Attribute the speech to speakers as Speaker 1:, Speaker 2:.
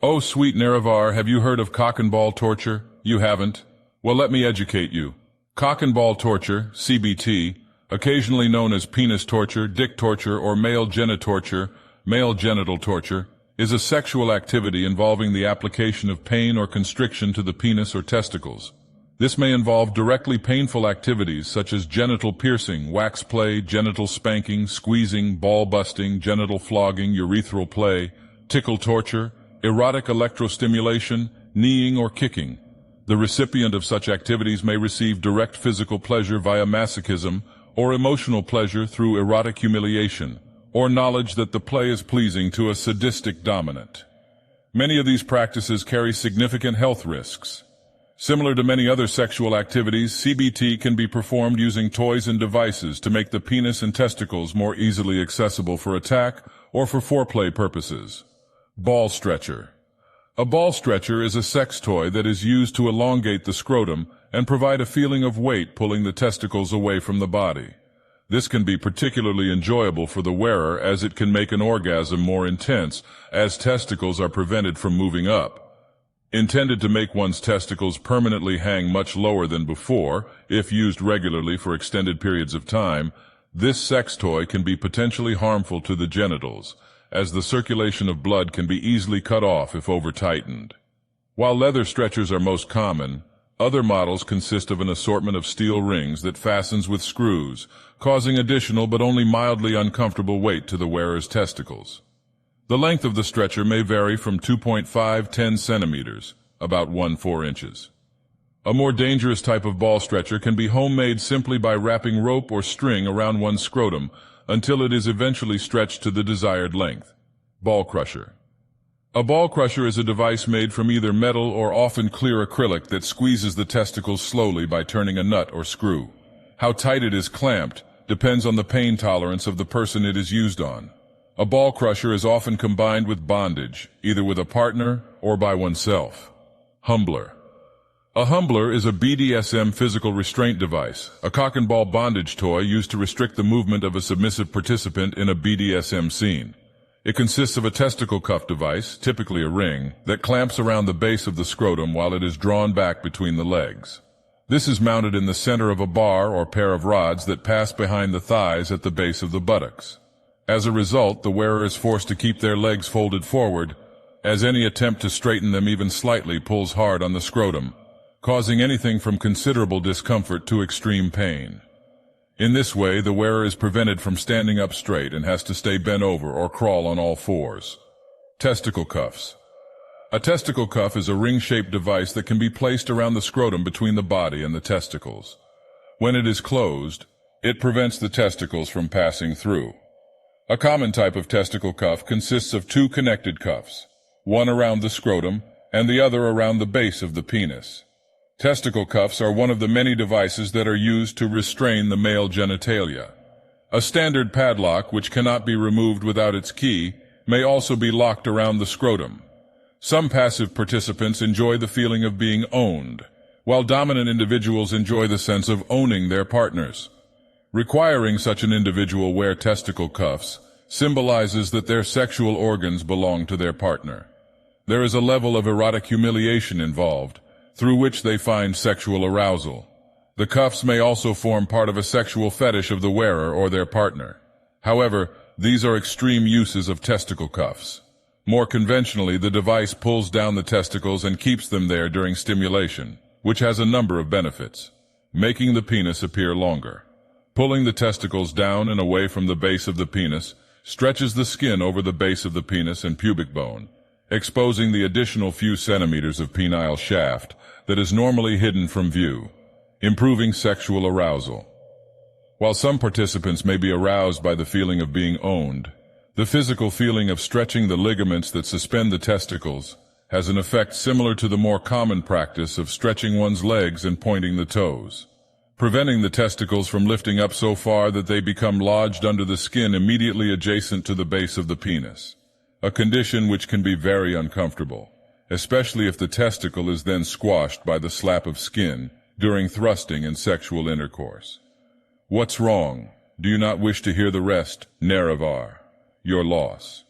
Speaker 1: Oh, sweet Nerevar, have you heard of cock and ball torture? You haven't? Well, let me educate you. Cock and ball torture, CBT, occasionally known as penis torture, dick torture, or male genital torture, is a sexual activity involving the application of pain or constriction to the penis or testicles. This may involve directly painful activities such as genital piercing, wax play, genital spanking, squeezing, ball busting, genital flogging, urethral play, tickle torture, erotic electrostimulation, kneeing or kicking. The recipient of such activities may receive direct physical pleasure via masochism or emotional pleasure through erotic humiliation, or knowledge that the play is pleasing to a sadistic dominant. Many of these practices carry significant health risks. Similar to many other sexual activities, CBT can be performed using toys and devices to make the penis and testicles more easily accessible for attack or for foreplay purposes. Ball stretcher. A ball stretcher is a sex toy that is used to elongate the scrotum and provide a feeling of weight pulling the testicles away from the body. This can be particularly enjoyable for the wearer as it can make an orgasm more intense as testicles are prevented from moving up. Intended to make one's testicles permanently hang much lower than before, if used regularly for extended periods of time, this sex toy can be potentially harmful to the genitals, as the circulation of blood can be easily cut off if over-tightened. While leather stretchers are most common, other models consist of an assortment of steel rings that fastens with screws, causing additional but only mildly uncomfortable weight to the wearer's testicles. The length of the stretcher may vary from 2.5–10 centimeters, about 1–4 inches. A more dangerous type of ball stretcher can be homemade simply by wrapping rope or string around one's scrotum until it is eventually stretched to the desired length. Ball crusher. A ball crusher is a device made from either metal or often clear acrylic that squeezes the testicles slowly by turning a nut or screw. How tight it is clamped depends on the pain tolerance of the person it is used on. A ball crusher is often combined with bondage, either with a partner or by oneself. Humbler. A humbler is a BDSM physical restraint device, a cock and ball bondage toy used to restrict the movement of a submissive participant in a BDSM scene. It consists of a testicle cuff device, typically a ring, that clamps around the base of the scrotum while it is drawn back between the legs. This is mounted in the center of a bar or pair of rods that pass behind the thighs at the base of the buttocks. As a result, the wearer is forced to keep their legs folded forward, as any attempt to straighten them even slightly pulls hard on the scrotum, causing anything from considerable discomfort to extreme pain. In this way, the wearer is prevented from standing up straight and has to stay bent over or crawl on all fours. Testicle cuffs. A testicle cuff is a ring-shaped device that can be placed around the scrotum between the body and the testicles. When it is closed, it prevents the testicles from passing through. A common type of testicle cuff consists of two connected cuffs, one around the scrotum and the other around the base of the penis. Testicle cuffs are one of the many devices that are used to restrain the male genitalia. A standard padlock, which cannot be removed without its key, may also be locked around the scrotum. Some passive participants enjoy the feeling of being owned, while dominant individuals enjoy the sense of owning their partners. Requiring such an individual wear testicle cuffs symbolizes that their sexual organs belong to their partner. There is a level of erotic humiliation involved, through which they find sexual arousal. The cuffs may also form part of a sexual fetish of the wearer or their partner. However, these are extreme uses of testicle cuffs. More conventionally, the device pulls down the testicles and keeps them there during stimulation, which has a number of benefits, making the penis appear longer. Pulling the testicles down and away from the base of the penis stretches the skin over the base of the penis and pubic bone, exposing the additional few centimeters of penile shaft that is normally hidden from view, improving sexual arousal. While some participants may be aroused by the feeling of being owned, the physical feeling of stretching the ligaments that suspend the testicles has an effect similar to the more common practice of stretching one's legs and pointing the toes, preventing the testicles from lifting up so far that they become lodged under the skin immediately adjacent to the base of the penis, a condition which can be very uncomfortable, especially if the testicle is then squashed by the slap of skin during thrusting and sexual intercourse. What's wrong? Do you not wish to hear the rest? Nerevar. Your loss.